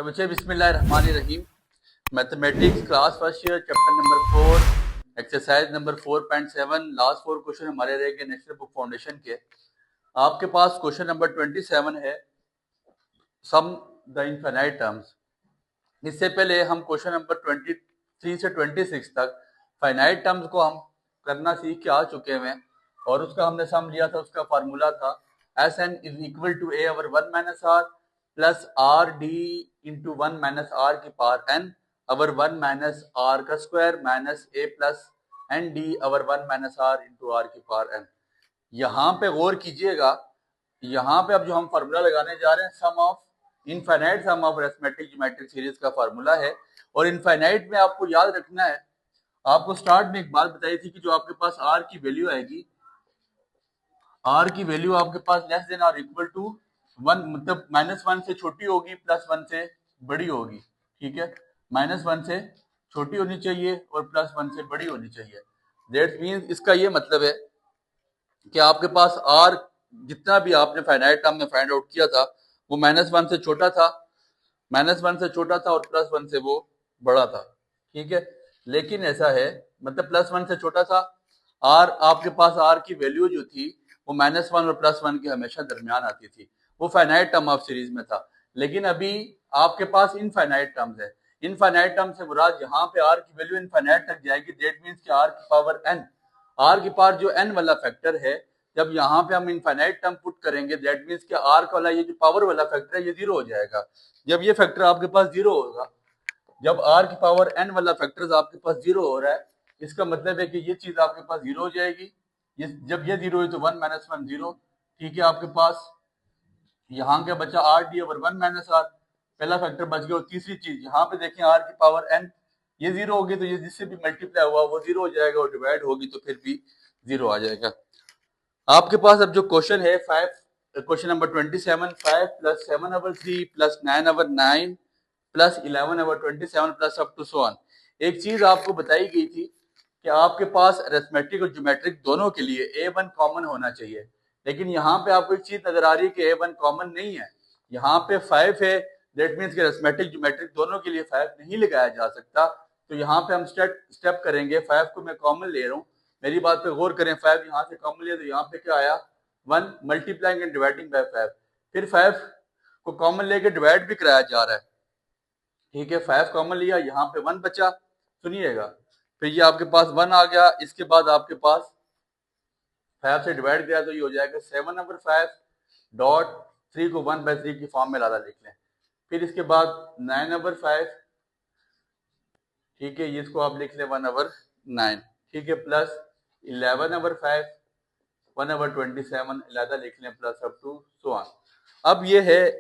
बच्चे बिस्मिल्लाहिर्रहमानिर्रहीम। Mathematics class first year chapter number 4 exercise number 4.7 last 4 question हमारे रह गए नेशनल बुक फाउंडेशन के। आपके पास क्वेश्चन नंबर 27 है, सम द इनफाइनाइट टर्म्स। इससे पहले हम क्वेश्चन नंबर 23 से 26 तक फाइनाइट टर्म्स को हम करना सीख के आ चुके हैं और उसका हमने सम लिया था। उसका फार्मूला था S N is equal to A over 1 minus R plus R D into 1 minus R की power N over 1 minus R का square minus A plus N D over 1 minus R into R की power N. यहाँ पे गौर कीजिएगा, यहाँ पे अब जो हम फार्मूला लगाने जा रहे हैं sum of infinite sum of arithmetic geometric series का फार्मूला है। और इनफाइनाइट में आपको याद रखना है, आपको स्टार्ट में एक बात बताई थी कि जो आपके पास आर की वैल्यू आएगी, आर की वैल्यू आपके पास लेस देन और इक्वल टू 1, मतलब -1 से छोटी होगी +1 से बड़ी होगी। ठीक है, -1 से छोटी होनी चाहिए और +1 से बड़ी होनी चाहिए। दैट मीन्स इसका ये मतलब है कि आपके पास आर जितना भी आपने फाइनाइट टर्म में फाइंड आउट किया था वो -1 से छोटा था, -1 से छोटा था और +1 से वो बड़ा था। ठीक है, लेकिन ऐसा है, मतलब +1 से छोटा था। आर आपके पास आर की वैल्यू जो थी वो -1 और +1 के हमेशा दरमियान आती थी, वो फाइनाइट टर्म ऑफ सीरीज में था। लेकिन अभी आपके पास इनफाइनाइट टर्म्स है। इनफाइनाइट टर्म से मुराद यहाँ पे आर की वैल्यू इनफाइनाइट तक जाएगी। दैट मीन्स कि आर की पावर एन, आर की पावर जो एन वाला फैक्टर है, जब यहाँ पे हम इनफाइनाइट टर्म पुट करेंगे दैट मीन्स कि आर का वाला ये जो पावर वाला फैक्टर है ये 0 हो जाएगा। जब ये फैक्टर आपके पास 0 होगा, जब आर की पावर एन वाला फैक्टर आपके पास 0 हो रहा है, इसका मतलब है कि ये चीज आपके पास 0 हो जाएगी। जब ये 0 है तो 1 - 1 0। ठीक है, आपके पास यहाँ क्या बचा, R D over 1 minus R, पहला फैक्टर बच गया। और तीसरी चीज यहाँ पे देखें, आर की पावर एन, ये 0 होगी तो ये जिससे भी मल्टीप्लाई हुआ वो 0 हो जाएगा, और डिवाइड होगी तो फिर भी 0 आ जाएगा। आपके पास अब जो क्वेश्चन है question number 27, 5 + 7 over 3 + 9 over 9 + 11 over 27 plus up to so on. एक चीज आपको बताई गई थी कि आपके पास अरिथमेटिक और ज्योमेट्रिक दोनों के लिए A1 कॉमन होना चाहिए, लेकिन यहाँ पे आपको एक चीज नजर आ रही है कि A1 कॉमन नहीं है। यहाँ पे 5 है, दैट मीन्स कि अरिथमेटिक ज्योमेट्रिक दोनों के लिए 5 नहीं लगाया जा सकता। तो यहाँ पे हम स्टेप करेंगे, 5 को मैं कॉमन ले रहा हूँ, मेरी बात पे गौर करें। 5 यहाँ से कॉमन लिया तो यहाँ पे क्या आया, 1 मल्टीप्लाइंग एंड डिवाइडिंग बाय 5। फिर 5 को कॉमन लेके डिवाइड भी कराया जा रहा है। ठीक है, 5 कॉमन लिया, यहाँ पे 1 बचा, सुनिएगा। फिर ये आपके पास 1 आ गया, इसके बाद आपके पास 5 से डिवाइड किया तो ये हो जाएगा 7 ओवर 5 डॉट 3 को 1/3 की फॉर्म में लादा लिख लें। फिर इसके बाद 9 ओवर 5, ठीक है, ये इसको आप लिख लें 1 ओवर 9। ठीक है, प्लस 11 ओवर 5 1 ओवर 27 लादा लिख लें, plus up to so on. अब ये है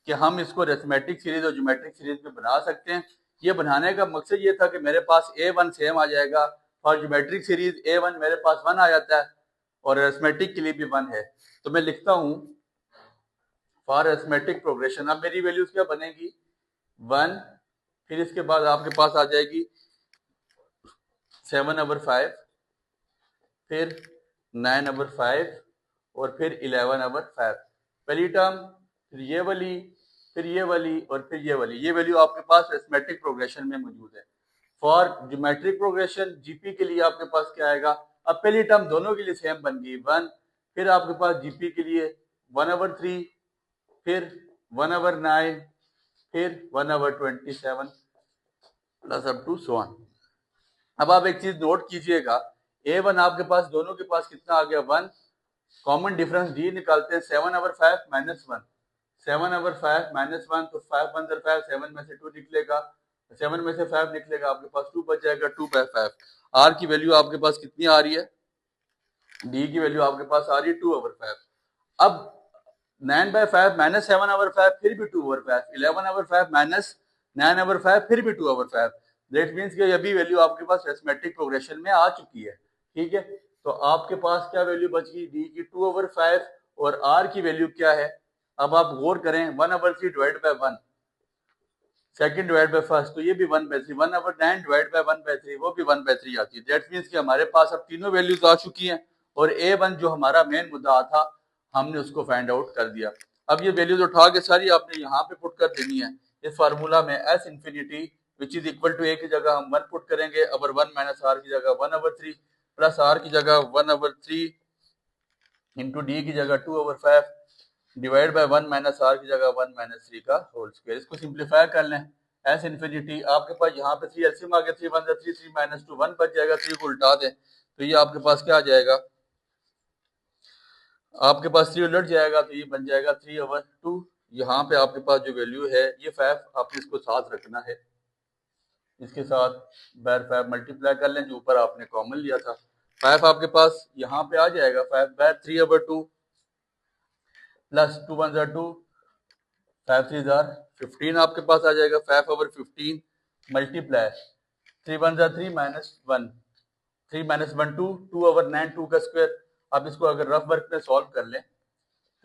कि हम इसको अरिथमेटिक सीरीज और ज्योमेट्रिक सीरीज में बना सकते हैं। ये बनाने का मकसद ये था कि मेरे पास A1 सेम आ जाएगा, और ज्योमेट्रिक सीरीज A1 मेरे पास 1 आ जाता है और अरिथमेटिक के लिए भी 1 है। तो मैं लिखता हूं फॉर अरिथमेटिक प्रोग्रेशन। अब मेरी वैल्यूज क्या बनेगी, 1, फिर इसके बाद आपके पास आ जाएगी 7 ओवर 5, फिर 9 ओवर 5 और फिर 11 ओवर 5, पहली टर्म, फिर ये वाली, फिर ये वाली और फिर ये वाली। ये वैल्यू आपके पास अरिथमेटिक प्रोग्रेशन में मौजूद है। फॉर ज्योमेट्रिक प्रोग्रेशन जीपी के लिए आपके पास क्या आएगा, अब पहली टर्म दोनों के लिए सेम बन गई 1, फिर आपके पास जीपी के लिए 1 ओवर 3, फिर 1 ओवर 9, फिर 1 over 27 plus up to so on. अब आप एक चीज नोट कीजिएगा, A1 आपके पास दोनों के पास कितना आ गया, 1, कॉमन डिफरेंस डी निकालते हैं, 7 ओवर 5 माइनस 1, 7 ओवर 5 माइनस 1, तो 5 अंदर 5, 7 में से 2 निकलेगा, 7 में से 5 निकलेगा, आपके पास 2 बच जाएगा, 2/5। आर की वैल्यू आपके पास कितनी आ रही है, डी की वैल्यू आपके पास आ रही है 2 ओवर 5। अब 9/5 माइनस 7 ओवर 5 फिर भी 2 ओवर 5, 11 ओवर 5 माइनस 9 ओवर 5 फिर भी 2 ओवर 5। दैट मीन्स कि अभी वैल्यू आपके पास अरिथमेटिक प्रोग्रेशन में आ चुकी है। ठीक है, तो आपके पास क्या वैल्यू बच गई, डी की 2 ओवर 5 और आर की वैल्यू क्या है। अब आप गौर करें, 1 over 3 divide by 1, second divide by first, तो ये भी 1/3, 1 ओवर 9 डिवाइड बाय 1/3 वो भी 1/3 आती है। दैट मीन्स कि हमारे पास अब तीनों वैल्यूज आ चुकी हैं और A1 जो हमारा मेन मुद्दा था हमने उसको फाइंड आउट कर दिया। अब ये वैल्यूज उठा के सारी आपने यहाँ पे पुट कर देनी है। इस फार्मूला में S infinity which is equal to A की जगह हम 1 पुट करेंगे, अवर 1 माइनस आर की जगह 1/3 प्लस आर की जगह 1/3 इंटू डी की जगह 2/5 डिवाइड बाय 1 माइनस आर की जगह 1 माइनस 3 का होल स्क्वायर। इसको सिंप्लीफाई कर लें, एस इन्फिनिटी आपके पास यहाँ पे 3 एलसीएम आ गया, 3 1 3 3 माइनस 2 1 बच जाएगा, 3 को उल्टा दें तो ये आपके पास क्या आ जाएगा, आपके पास 3 उलट जाएगा तो ये बन जाएगा 3/2। यहाँ पे आपके पास जो वैल्यू है ये 5 आपने इसको साथ रखना है, इसके साथ बार 5 मल्टीप्लाई कर लें जो ऊपर आपने कॉमन लिया था। 5 आपके पास यहाँ पे आ जाएगा, 5 बाय 3/2 प्लस 2 1 2 5 3 15 आपके पास आ जाएगा, 5/15 मल्टीप्लाई 3 1 3 माइनस 1 3 माइनस 1 2 2/9 2 का स्क्वायर। आप इसको अगर रफ वर्क में सॉल्व कर लें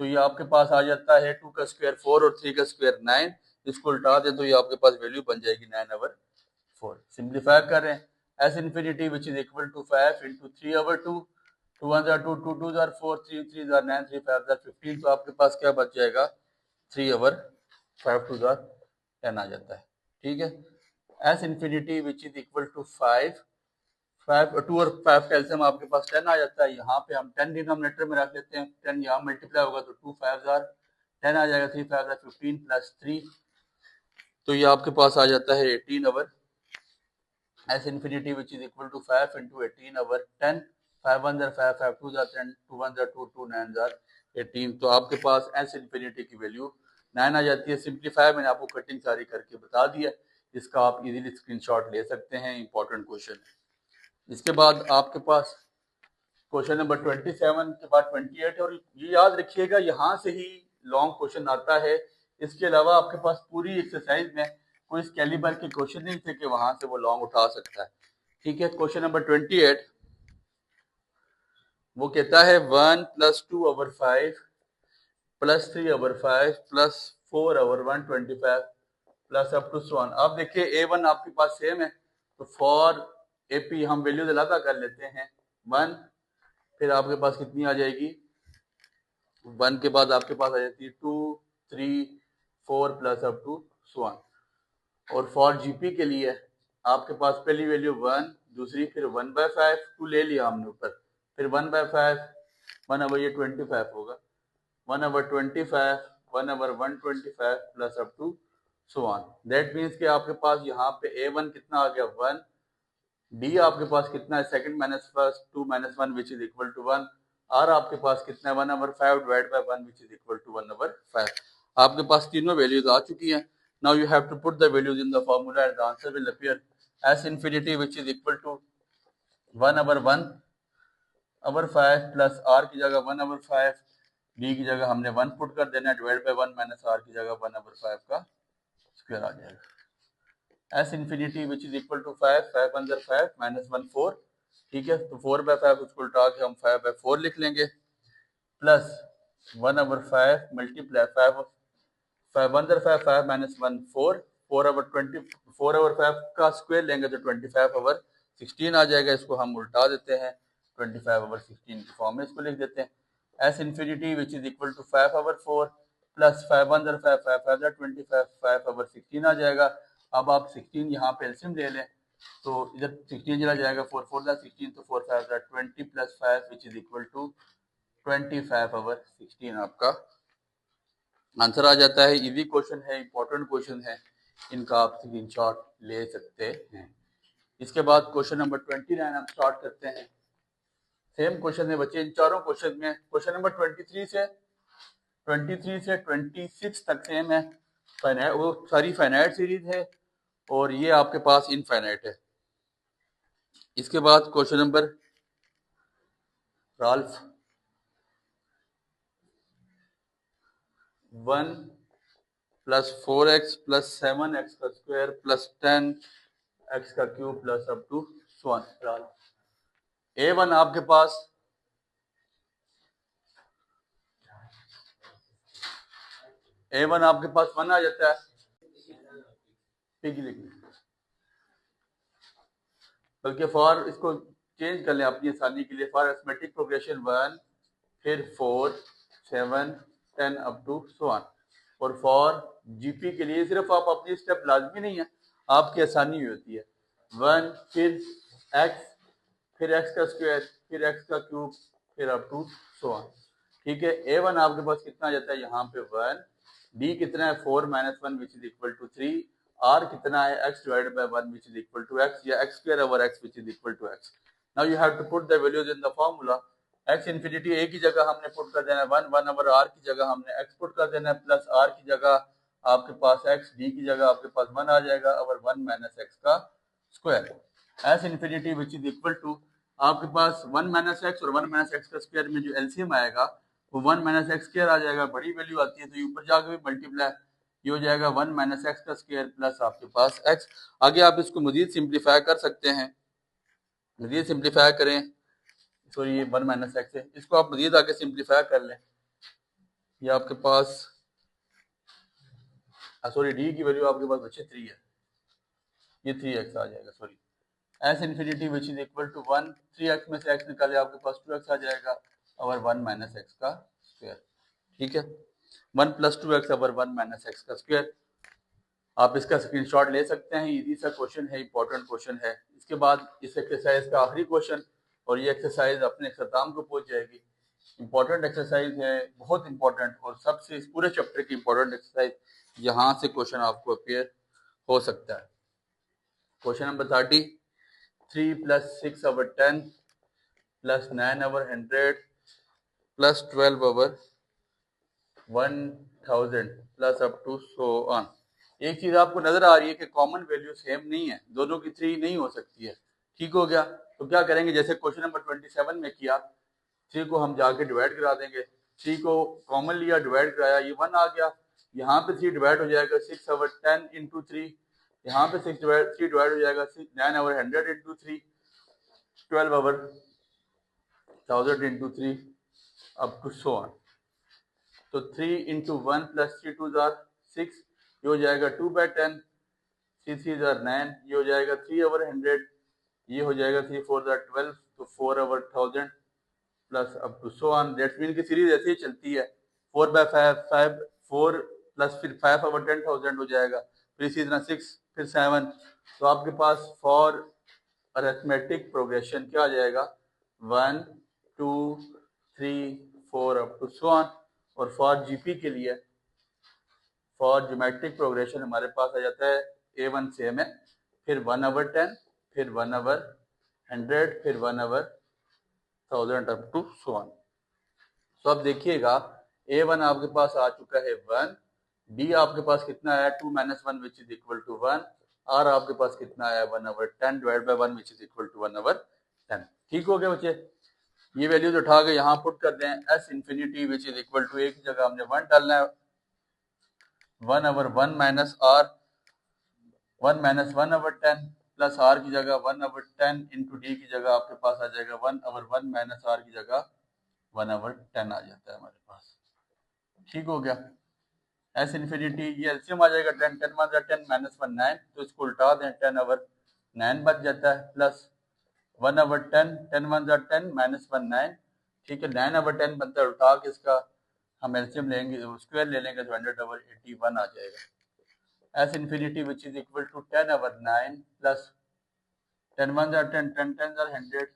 तो ये आपके पास आ जाता है 2 का स्क्वायर 4 और 3 का स्क्वायर 9, इसको उल्टा दें तो ये आपके पास वैल्यू बन जाएगी 9/4। सिंप्लीफाई कर रहे हैं S infinity which is equal to 5 into 3/2 2 1 2 2 2 4 3 3 9 3 5 15, तो आपके पास क्या बच जाएगा 3/5 2 10 आ जाता है। ठीक है, S infinity which is equal to 5 2 और 5 कैल्शियम आपके पास 10 आ जाता है। यहाँ पे हम 10 डिनोमिनेटर में रख लेते हैं, 10 यहाँ मल्टीप्लाई होगा तो 2 5 10 आ जाएगा, 3 5 15 प्लस 3 तो ये आपके पास आ जाता है 18 S infinity which is equal to 5 into 18/10 5 1 5 5 2 10 2 1 2 2 9 18, तो आपके पास एस इन्फिनिटी की वैल्यू 9 आ जाती है। सिंप्लीफाई मैंने आपको कटिंग सारी करके बता दिया, इसका आप इजीली स्क्रीनशॉट ले सकते हैं, इंपॉर्टेंट क्वेश्चन है। इसके बाद आपके पास क्वेश्चन नंबर 27 के बाद 28 है, और ये याद रखिएगा यहाँ से ही लॉन्ग क्वेश्चन आता है, इसके अलावा आपके पास पूरी एक्सरसाइज में कोई इस कैलिबर के क्वेश्चन नहीं थे कि वहां से वो लॉन्ग उठा सकता है। ठीक है, क्वेश्चन नंबर 28 वो कहता है 1 + 2/5 plus 3/5 plus 4/125 plus up to 1। अब देखिए A1 आपके पास सेम है तो फॉर AP हम वैल्यू अलग कर लेते हैं 1, फिर आपके पास कितनी आ जाएगी 1 के बाद आपके पास आ जाती है 2 3 4 प्लस अप टू 1। और फॉर GP के लिए आपके पास पहली वैल्यू 1, दूसरी फिर 1/5 2 ले लिया हमने ऊपर, फिर 1/5 1/25 होगा 1/25 1/125 plus up to 1। That means कि आपके पास यहाँ पे A1 कितना आ गया 1, D आपके पास कितना है second minus first 2 - 1 which is equal to 1, R आपके पास कितना है 1/5 divide by 1 which is equal to 1/5। आपके पास तीनों वैल्यूज आ चुकी हैं। Now you have to put the values in the formula and the answer will appear S infinity which is equal to 1/1/5 plus R की जगह 1/5, D की जगह हमने 1 पुट कर देना है डिवाइड बाय 1 माइनस R की जगह 1/5 का स्क्वायर आ जाएगा। S infinity which is equal to 5 5 1 5 minus 1 4। ठीक है, तो 4/5 उसको उल्टा के हम 5/4 लिख लेंगे प्लस 1/5 मल्टीप्लाई 5 5 1 5 5 माइनस 1 4 4/20 4/5 का स्क्वायर लेंगे तो 25/16 आ जाएगा। इसको हम उल्टा देते हैं 25/16 की फॉर्म में इसको लिख देते हैं। S infinity which is equal to 5/4 plus 5 1 5 5 5 25 5/16 आ जाएगा। अब आप 16 यहाँ पे एलसीएम ले लें तो इधर 16 चला जाएगा 4 4 16 तो 4 5 20 plus 5 which is equal to 25/16 आपका आंसर आ जाता है। इजी क्वेश्चन है, इंपॉर्टेंट क्वेश्चन है, इनका आप स्क्रीनशॉट ले सकते हैं। इसके बाद क्वेश्चन नंबर 29 हम स्टार्ट करते हैं। सेम क्वेश्चन है बच्चे इन चारों क्वेश्चन में, क्वेश्चन नंबर 23 से 26 तक सेम है, फाइनाइट वो सारी फाइनाइट सीरीज है और ये आपके पास इनफाइनाइट है। इसके बाद question number Ralph 1 + 4x + 7x का स्क्वायर प्लस 10x का cube plus up to 1। A1 आपके पास A1 आपके पास 1 आ जाता है, बल्कि फॉर इसको चेंज कर लें अपनी आसानी के लिए, फॉर अरिथमेटिक प्रोग्रेशन 1 फिर 4 7 10 अप टू 1। और फॉर जीपी के लिए सिर्फ आप अपनी स्टेप लाजमी नहीं है, आपकी आसानी होती है। 1 फिर x, फिर x का स्क्वायर, फिर x का क्यूब, फिर अप टू सो ऑन। ठीक है, a1 आपके पास कितना आ जाता है यहाँ पे 1, d कितना है 4 - 1 which is equal to 3, r कितना है x divided by 1 which is equal to x, या x square over x which is equal to x। Now you have to put the values in the formula. x infinity a की जगह हमने put कर देना है 1, 1 over r की जगह हमने x पुट कर देना है, प्लस r की जगह आपके पास x, d की जगह आपके पास 1 आ जाएगा ओवर 1 - x का square. s infinity which is equal to आपके पास 1 - x और 1 - x का स्क्वायर में जो एलसीएम आएगा वो 1 - x स्क्वायर आ जाएगा, बड़ी वैल्यू आती है तो ये ऊपर जाकर भी मल्टीप्लाई, ये हो जाएगा 1 - x का स्क्वायर प्लस आपके पास x। आगे आप इसको मजीद सिंप्लीफाई कर सकते हैं, मजीद सिंप्लीफाई करें, सॉरी ये 1 - x है, इसको आप मजीद आगे सिंप्लीफाई कर लें, ये आपके पास सॉरी d की वैल्यू आपके पास बचे 3 है, ये 3x आ जाएगा, sorry s infinity which is equal to 1, 3x में से x निकाले आपके पास 2x आ जाएगा ओवर 1 - x का स्क्वायर। ठीक है, 1 + 2x ओवर 1 - x का स्क्वायर। आप इसका स्क्रीनशॉट ले सकते हैं, इजी सा क्वेश्चन है, इंपॉर्टेंट क्वेश्चन है। इसके बाद इस एक्सरसाइज का आखिरी क्वेश्चन, और ये एक्सरसाइज अपने अख्ताम को पहुंच जाएगी। इंपॉर्टेंट एक्सरसाइज है, बहुत इंपॉर्टेंट, और सबसे इस पूरे चैप्टर की इंपॉर्टेंट एक्सरसाइज, यहाँ से क्वेश्चन आपको अपेयर हो सकता है। Question number 30, 3 + 6 over 10 + 9 over 100 + 12 over 1000 plus up to so on. एक चीज आपको नजर आ रही है कि कॉमन वैल्यू सेम नहीं है, दोनों की 3 नहीं हो सकती है। ठीक हो गया, तो क्या करेंगे, जैसे क्वेश्चन नंबर 27 में किया, 3 को हम जाके डिवाइड करा देंगे, 3 को कॉमन लिया, डिवाइड कराया, ये 1 आ गया, यहाँ पे 3 डिवाइड हो जाएगा 6 ओवर 10 इंटू 3, यहाँ पे 3 डिवाइड हो जाएगा 9 over 100 into 3, 12 over 1000 into 3 up to so on. तो 3 इंटू 1 + 3 2 जार 6, ये हो जाएगा 2/10, 3 3 जार 9, ये हो जाएगा 3 ओवर 100, ये हो जाएगा 3 4 जार 12, तो 4 over 1000 plus up to so on. That's mean की सीरीज ऐसे ही चलती है, 4/5 5 4 प्लस फिर 5 ओवर 10,000 हो जाएगा, फिर इसी तरह 6 फिर 7। तो आपके पास फॉर अरिथमेटिक प्रोग्रेशन क्या आ जाएगा, 1 2 3 4 अप टू सो ऑन। और फॉर जीपी के लिए, फॉर ज्योमेट्रिक प्रोग्रेशन हमारे पास आ जाता है A1 सेम है, फिर 1 ओवर 10, फिर 1 ओवर 100, फिर 1 over 1000 up to so on. तो अब देखिएगा A1 आपके पास आ चुका है 1, D आपके पास कितना आया 2 - 1 which is equal to 1, R आपके पास कितना आया 1 over 10 divide by 1 which is equal to 1 over 10। ठीक हो गया बच्चे, ये वैल्यूज उठा के यहाँ पुट कर दें, s infinity which is equal to a की जगह हमने 1 डालना है, 1 over 1 minus r, 1 minus 1 over 10 plus r की जगह 1 ओवर 10 इंटू d की जगह आपके पास आ जाएगा 1 ओवर 1 माइनस r की जगह 1 ओवर 10 आ जाता है हमारे पास। ठीक हो गया, s इन्फिनिटी ये एलसीएम आ जाएगा 10 10 1 10 माइनस 1 9, तो इसको उल्टा दें 10 ओवर 9 बच जाता है, प्लस 1 ओवर 10 10 1 10 माइनस 1 9। ठीक है, 9 ओवर 10 बनता है, उल्टा के इसका हम एलसीएम लेंगे, स्क्वायर ले लेंगे तो 100 ओवर 81 आ जाएगा। s infinity which is equal to 10 over 9 plus 10 1 10 10 10 100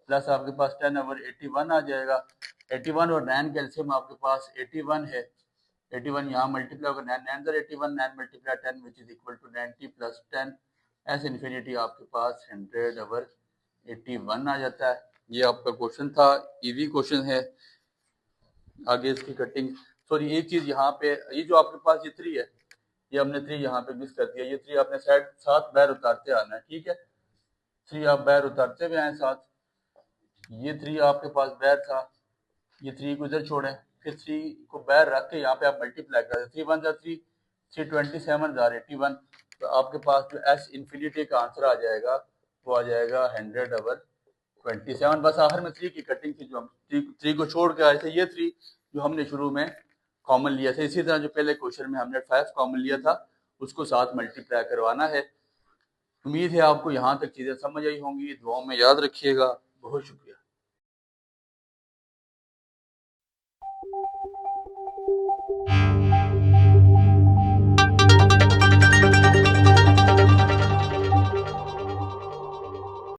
plus आपके पास 10 ओवर 81 आ जाएगा। 81 और 9 का एलसीएम आपके पास 81 है, 81 यहाँ मल्टीप्लाई होगा 9 9 81, 9 multiply 10 which is equal to 90 plus 10, s infinity आपके पास 100 ओवर 81 आ जाता है। ये आपका क्वेश्चन था, इजी क्वेश्चन है। आगे इसकी कटिंग, सॉरी एक चीज यहाँ पे, ये जो आपके पास ये 3 है, ये हमने 3 यहाँ पे मिस कर दिया, ये 3 आपने साइड साथ बाहर उतारते आना है। ठीक है, 3 आप बाहर उतारते हुए आए साथ, ये 3 आपके पास बाहर था, ये 3 को इधर छोड़ें, फिर 3 को बाहर रख के यहाँ पे आप मल्टीप्लाई कर 3 1 3 327 81, तो आपके पास जो s इन्फिनिटी का आंसर आ जाएगा वो आ जाएगा 100 ओवर 27। बस आखिर में 3 की कटिंग थी, जो हम 3 को छोड़ के आए थे, ये 3 जो हमने शुरू में कॉमन लिया था, इसी तरह जो पहले क्वेश्चन में हमने 5 कॉमन लिया था उसको साथ मल्टीप्लाई करवाना है। उम्मीद है आपको यहाँ तक चीज़ें समझ आई होंगी, दुआओं में याद रखिएगा। बहुत शुक्रिया।